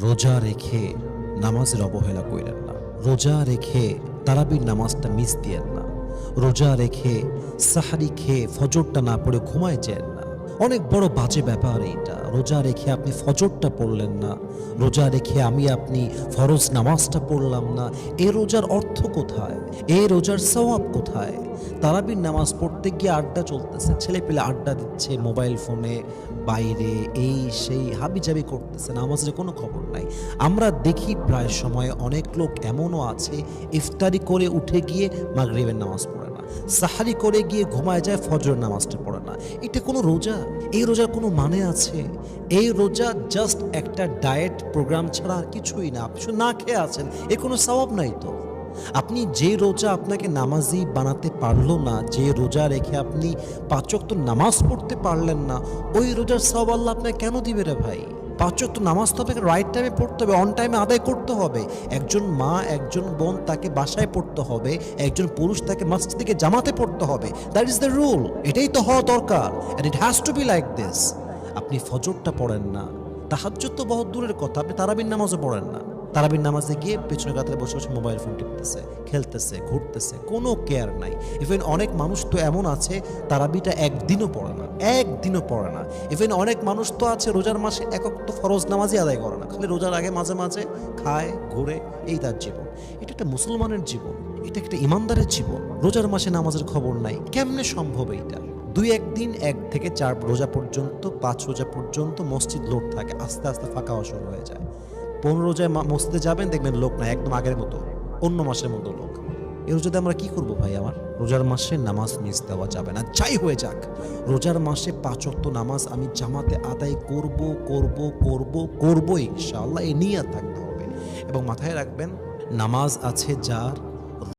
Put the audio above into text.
রোজা রেখে নামাজের অবহেলা কইরেন না। রোজা রেখে তারাবির নামাজটা মিস দিয়েন না। রোজা রেখে সাহারি খেয়ে ফজরটা না পড়ে ঘুমায় যান না। অনেক বড় বাজে ব্যাপার এইটা। রোজা রেখে আপনি ফজরটা পড়লেন না, রোজা রেখে আপনি ফরজ নামাজটা পড়লাম না। এই রোজার অর্থ কোথায়? এই রোজার সওয়াব কোথায়? তারাবির নামাজ পড়তে গিয়ে আড্ডা চলতেছে, ছেলে পেলে আড্ডা দিচ্ছে মোবাইল ফোনে, বাইরে এই সেই হাবিজাবি করতেছে, নামাজের কোনো খবর নাই। আমরা দেখি প্রায় সময় অনেক লোক এমনও আছে ইফতারি করে উঠে গিয়ে মাগরিবের নামাজ পড়ে না, সাহারি করে গিয়ে ঘুমায় যায়, ফজরের নামাজটা পড়ে না। এটা কোনো রোজা? এই রোজার কোনো মানে আছে? এই রোজা জাস্ট একটা ডায়েট প্রোগ্রাম ছাড়া আর কিছুই না। আপনি শুধু না খেয়ে আছেন, এর কোনো সওয়াব নাই তো। আপনি যে রোজা আপনাকে নামাজি বানাতে পারলো না, যে রোজা রেখে আপনি ৫ ওয়াক্ত নামাজ পড়তে পারলেন না, ওই রোজার সওয়াব আল্লাহ আপনাকে কেন দিবে রে ভাই? ৫ ওয়াক্ত নামাজ তো আপনাকে রাইট টাইমে পড়তে হবে, অন টাইমে আদায় করতে হবে। একজন মা, একজন বোন তাকে বাসায় পড়তে হবে, একজন পুরুষ তাকে মসজিদে জামাতে পড়তে হবে। That is the rule. এটাই তো হওয়া দরকার, and it has to be like this. আপনি ফজরটা পড়েন না, তাহাজ্জুদ তো বহুত দূরের কথা, আপনি তারাবির নামাজও পড়েন না। তারাবির নামাজে গিয়ে পেছনে কাতারে বসে বসে মোবাইল ফোন টিপতেছে, খেলতেছে, ঘুরতেছে, কোনো কেয়ার নাই। ইভেন অনেক মানুষ তো এমন আছে তারাবিটা একদিনও পড়ে না, একদিনও পড়ে না। ইভেন অনেক মানুষ তো আছে রোজার মাসে এক ওয়াক্ত ফরজ নামাজই আদায় করে না, খালি রোজার আগে মাঝে মাঝে খায়, ঘুরে, এই তার জীবন। এটা একটা মুসলমানের জীবন, এটা একটা ইমানদারের জীবন। রোজার মাসে নামাজের খবর নাই, কেমনে সম্ভব এইটা? দুই একদিন ১ থেকে ৪ রোজা পর্যন্ত, ৫ রোজা পর্যন্ত মসজিদ লোড থাকে, আস্তে আস্তে ফাঁকা হওয়া শুরু হয়ে যায়। ১৫ রোজায় মসজিদে যাবেন, দেখবেন লোক নাই, একদম আগের মতো, অন্য মাসের মতো লোক। এই রোজাতে আমরা কি করব ভাই? আমার রোজার মাসে নামাজ মিস দেওয়া যাবে না, যাই হয়ে যাক। রোজার মাসে ৫ ওয়াক্ত নামাজ আমি জামাতে আদায় করব করব করব করব ইনশাআল্লাহ, এই নিয়ত থাকতে হবে। এবং মাথায় রাখবেন, নামাজ আছে যার,